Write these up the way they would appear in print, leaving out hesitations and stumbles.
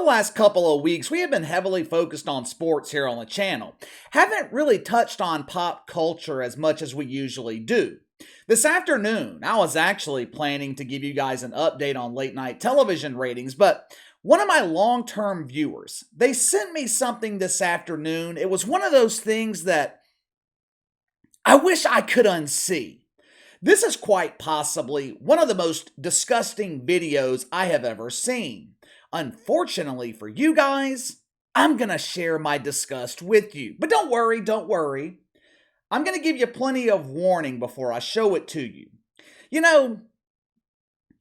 last couple of weeks, we have been heavily focused on sports here on the channel. Haven't really touched on pop culture as much as we usually do. This afternoon, I was actually planning to give you guys an update on late night television ratings, but one of my long-term viewers, they sent me something this afternoon. It was one of those things that I wish I could unsee. This is quite possibly one of the most disgusting videos I have ever seen. Unfortunately for you guys, I'm going to share my disgust with you. But don't worry. I'm going to give you plenty of warning before I show it to you. You know,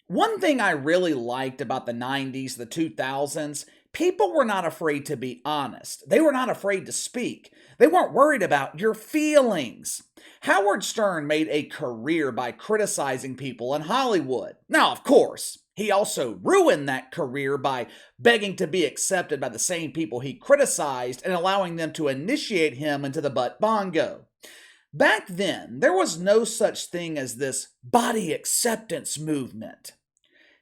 one thing I really liked about the 90s, the 2000s, people were not afraid to be honest. They were not afraid to speak. They weren't worried about your feelings. Howard Stern made a career by criticizing people in Hollywood. Now, of course, he also ruined that career by begging to be accepted by the same people he criticized and allowing them to initiate him into the butt bongo. Back then, there was no such thing as this body acceptance movement.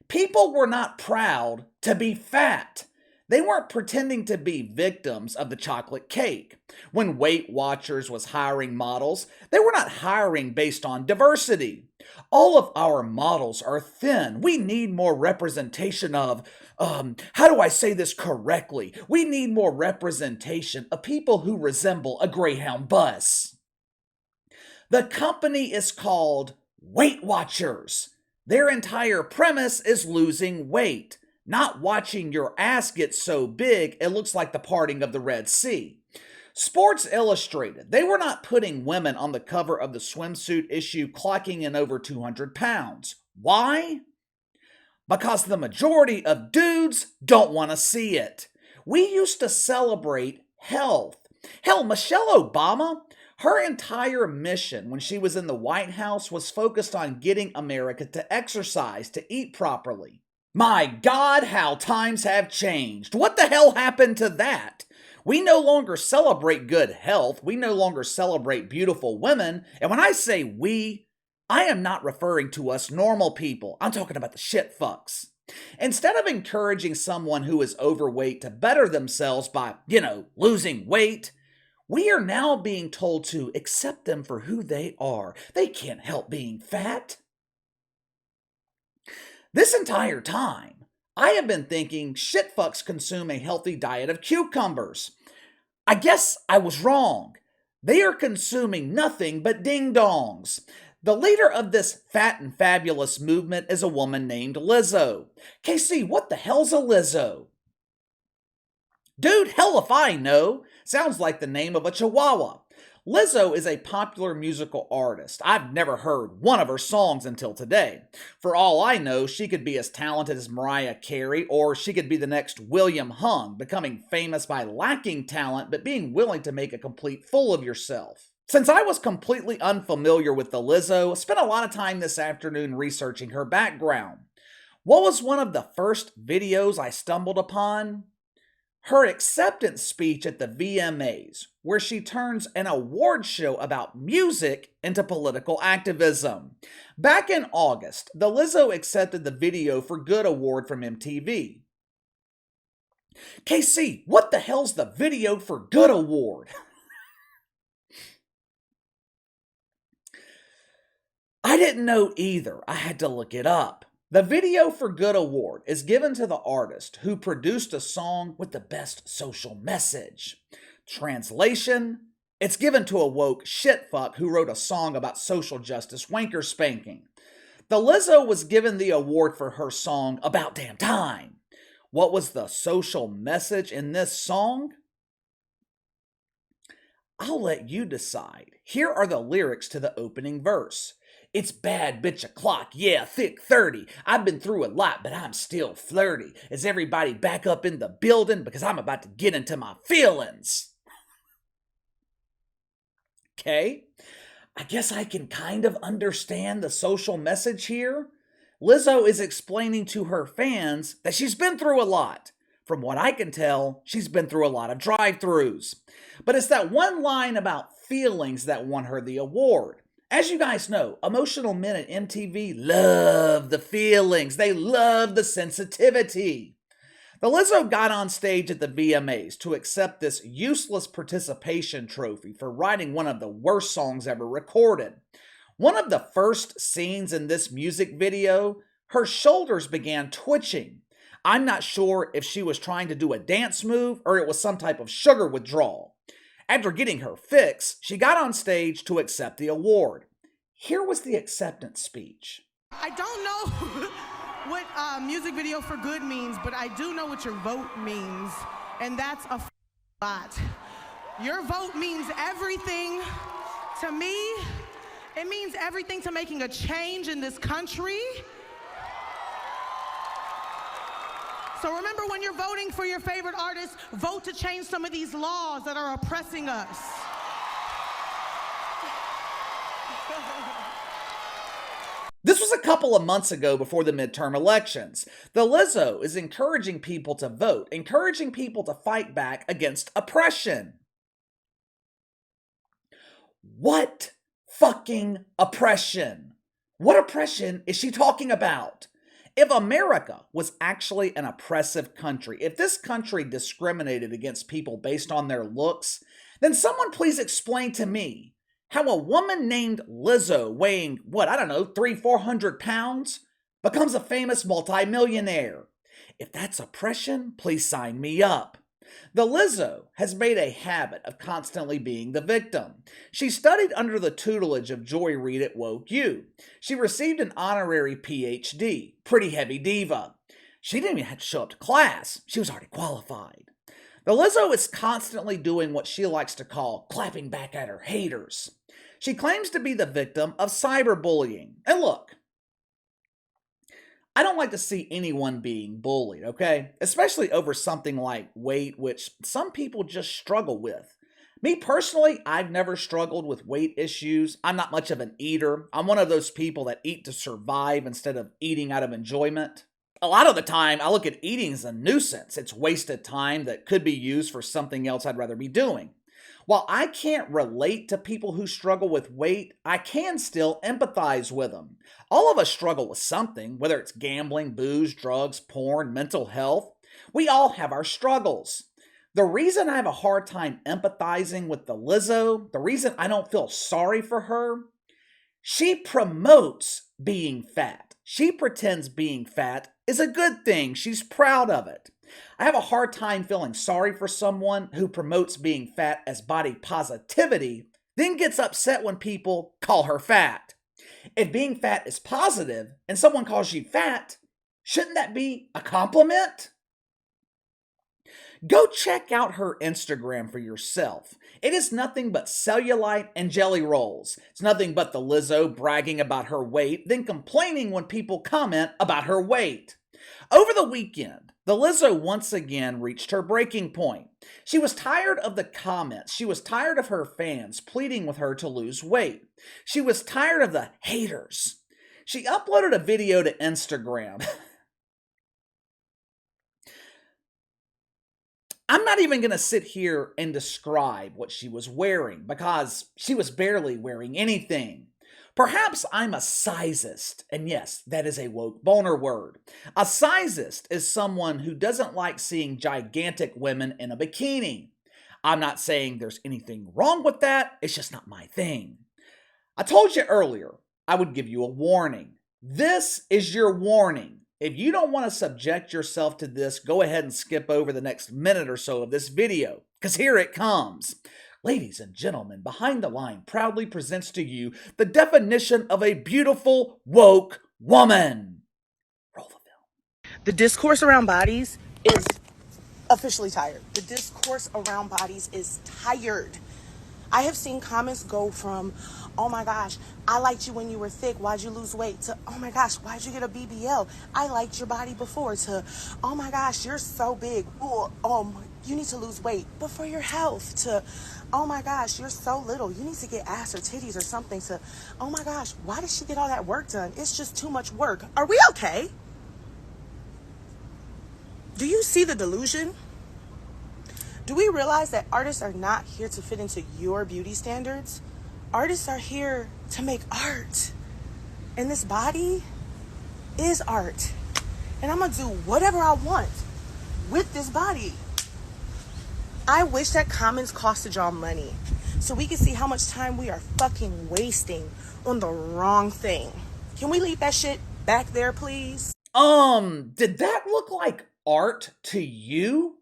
People were not proud to be fat. They weren't pretending to be victims of the chocolate cake. When Weight Watchers was hiring models, they were not hiring based on diversity. All of our models are thin. We need more representation of, how do I say this correctly? We need more representation of people who resemble a Greyhound bus. The company is called Weight Watchers. Their entire premise is losing weight. Not watching your ass get so big it looks like the parting of the Red Sea. Sports Illustrated, they were not putting women on the cover of the swimsuit issue clocking in over 200 pounds. Why? Because the majority of dudes don't want to see it. We used to celebrate health. Hell, Michelle Obama, her entire mission when she was in the White House was focused on getting America to exercise, to eat properly. My God, how times have changed. What the hell happened to that? We no longer celebrate good health. We no longer celebrate beautiful women. And when I say we, I am not referring to us normal people. I'm talking about the shit fucks. Instead of encouraging someone who is overweight to better themselves by, losing weight, we are now being told to accept them for who they are. They can't help being fat. This entire time, I have been thinking shitfucks consume a healthy diet of cucumbers. I guess I was wrong. They are consuming nothing but ding-dongs. The leader of this fat and fabulous movement is a woman named Lizzo. KC, what the hell's a Lizzo? Dude, hell if I know. Sounds like the name of a chihuahua. Lizzo is a popular musical artist. I've never heard one of her songs until today. For all I know, she could be as talented as Mariah Carey, or she could be the next William Hung, becoming famous by lacking talent but being willing to make a complete fool of yourself. Since I was completely unfamiliar with the Lizzo, I spent a lot of time this afternoon researching her background. What was one of the first videos I stumbled upon? Her acceptance speech at the VMAs, where she turns an award show about music into political activism. Back in August, the Lizzo accepted the Video for Good award from MTV. KC, what the hell's the Video for Good award? I didn't know either. I had to look it up. The Video for Good award is given to the artist who produced a song with the best social message. Translation, it's given to a woke shitfuck who wrote a song about social justice wanker spanking. The Lizzo was given the award for her song About Damn Time. What was the social message in this song? I'll let you decide. Here are the lyrics to the opening verse. It's bad bitch o'clock, yeah, thick 30. I've been through a lot, but I'm still flirty. Is everybody back up in the building? Because I'm about to get into my feelings. Okay, I guess I can kind of understand the social message here. Lizzo is explaining to her fans that she's been through a lot. From what I can tell, she's been through a lot of drive-thrus. But it's that one line about feelings that won her the award. As you guys know, emotional men at MTV love the feelings. They love the sensitivity. The Lizzo got on stage at the VMAs to accept this useless participation trophy for writing one of the worst songs ever recorded. One of the first scenes in this music video, her shoulders began twitching. I'm not sure if she was trying to do a dance move or it was some type of sugar withdrawal. After getting her fix, she got on stage to accept the award. Here was the acceptance speech. I don't know what music video for good means, but I do know what your vote means, and that's a lot. Your vote means everything to me. It means everything to making a change in this country. So remember, when you're voting for your favorite artist, vote to change some of these laws that are oppressing us. This was a couple of months ago before the midterm elections. The Lizzo is encouraging people to vote, encouraging people to fight back against oppression. What fucking oppression? What oppression is she talking about? If America was actually an oppressive country, if this country discriminated against people based on their looks, then someone please explain to me how a woman named Lizzo weighing, 300-400 pounds becomes a famous multimillionaire. If that's oppression, please sign me up. The Lizzo has made a habit of constantly being the victim. She studied under the tutelage of Joy Reid at Woke U. She received an honorary PhD, pretty heavy diva. She didn't even have to show up to class. She was already qualified. The Lizzo is constantly doing what she likes to call clapping back at her haters. She claims to be the victim of cyberbullying. And look, I don't like to see anyone being bullied, okay? Especially over something like weight, which some people just struggle with. Me personally, I've never struggled with weight issues. I'm not much of an eater. I'm one of those people that eat to survive instead of eating out of enjoyment. A lot of the time, I look at eating as a nuisance. It's wasted time that could be used for something else I'd rather be doing. While I can't relate to people who struggle with weight, I can still empathize with them. All of us struggle with something, whether it's gambling, booze, drugs, porn, mental health. We all have our struggles. The reason I have a hard time empathizing with the Lizzo, the reason I don't feel sorry for her, she promotes being fat. She pretends being fat is a good thing. She's proud of it. I have a hard time feeling sorry for someone who promotes being fat as body positivity, then gets upset when people call her fat. If being fat is positive and someone calls you fat, shouldn't that be a compliment? Go check out her Instagram for yourself. It is nothing but cellulite and jelly rolls. It's nothing but the Lizzo bragging about her weight, then complaining when people comment about her weight. Over the weekend, the Lizzo once again reached her breaking point. She was tired of the comments. She was tired of her fans pleading with her to lose weight. She was tired of the haters. She uploaded a video to Instagram. I'm not even going to sit here and describe what she was wearing because she was barely wearing anything. Perhaps I'm a sizist, and yes, that is a woke boner word. A sizist is someone who doesn't like seeing gigantic women in a bikini. I'm not saying there's anything wrong with that, it's just not my thing. I told you earlier, I would give you a warning. This is your warning. If you don't want to subject yourself to this, go ahead and skip over the next minute or so of this video, because here it comes. Ladies and gentlemen, Behind the Line proudly presents to you the definition of a beautiful, woke woman. Roll the film. The discourse around bodies is officially tired. The discourse around bodies is tired. I have seen comments go from, oh my gosh, I liked you when you were thick, why'd you lose weight, to, oh my gosh, why'd you get a BBL? I liked your body before, to, oh my gosh, you're so big, you need to lose weight, but for your health, to, oh my gosh, you're so little, you need to get ass or titties or something, to, oh my gosh, why did she get all that work done? It's just too much work. Are we okay? Do you see the delusion? Do we realize that artists are not here to fit into your beauty standards? Artists are here to make art. And this body is art. And I'm gonna do whatever I want with this body. I wish that comments costed y'all money so we can see how much time we are fucking wasting on the wrong thing. Can we leave that shit back there, please? Did that look like art to you?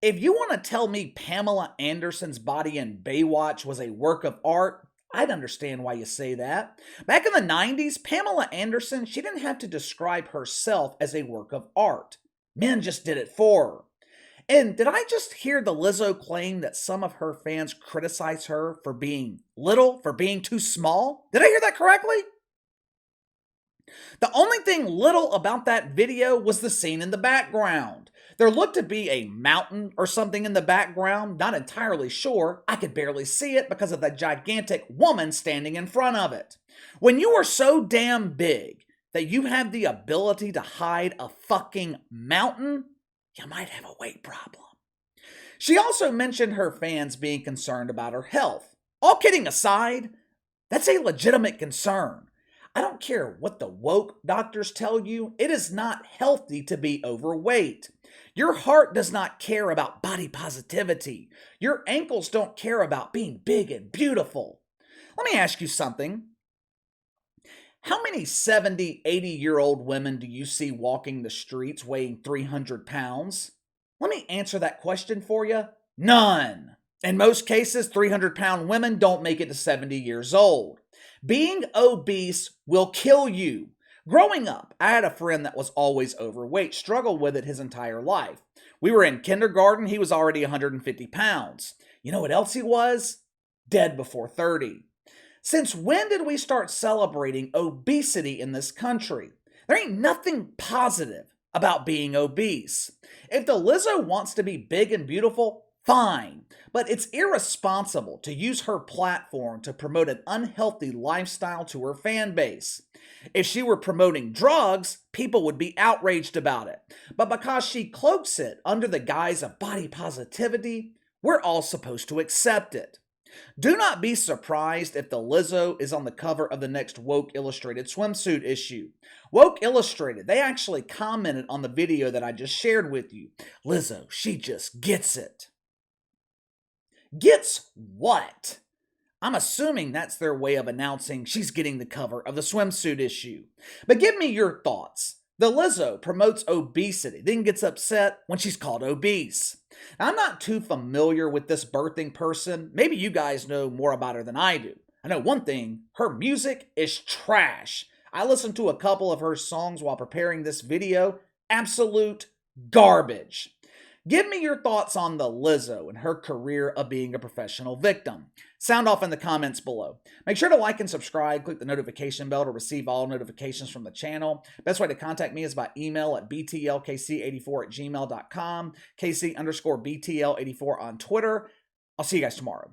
If you want to tell me Pamela Anderson's body in Baywatch was a work of art, I'd understand why you say that. Back in the 90s, Pamela Anderson, she didn't have to describe herself as a work of art. Men just did it for her. And did I just hear the Lizzo claim that some of her fans criticize her for being little, for being too small? Did I hear that correctly? The only thing little about that video was the scene in the background. There looked to be a mountain or something in the background, not entirely sure. I could barely see it because of the gigantic woman standing in front of it. When you are so damn big that you have the ability to hide a fucking mountain, you might have a weight problem. She also mentioned her fans being concerned about her health. All kidding aside, that's a legitimate concern. I don't care what the woke doctors tell you, it is not healthy to be overweight. Your heart does not care about body positivity. Your ankles don't care about being big and beautiful. Let me ask you something. How many 70, 80-year-old women do you see walking the streets weighing 300 pounds? Let me answer that question for you. None. In most cases, 300-pound women don't make it to 70 years old. Being obese will kill you. Growing up, I had a friend that was always overweight, struggled with it his entire life. We were in kindergarten, he was already 150 pounds. You know what else he was? Dead before 30. Since when did we start celebrating obesity in this country? There ain't nothing positive about being obese. If the Lizzo wants to be big and beautiful, fine, but it's irresponsible to use her platform to promote an unhealthy lifestyle to her fan base. If she were promoting drugs, people would be outraged about it. But because she cloaks it under the guise of body positivity, we're all supposed to accept it. Do not be surprised if the Lizzo is on the cover of the next Woke Illustrated swimsuit issue. Woke Illustrated, they actually commented on the video that I just shared with you. Lizzo, she just gets it. Gets what? I'm assuming that's their way of announcing she's getting the cover of the swimsuit issue. But give me your thoughts. The Lizzo promotes obesity, then gets upset when she's called obese. Now, I'm not too familiar with this birthing person. Maybe you guys know more about her than I do. I know one thing, her music is trash. I listened to a couple of her songs while preparing this video. Absolute garbage. Give me your thoughts on the Lizzo and her career of being a professional victim. Sound off in the comments below. Make sure to like and subscribe. Click the notification bell to receive all notifications from the channel. Best way to contact me is by email at btlkc84@gmail.com, kc_btl84 on Twitter. I'll see you guys tomorrow.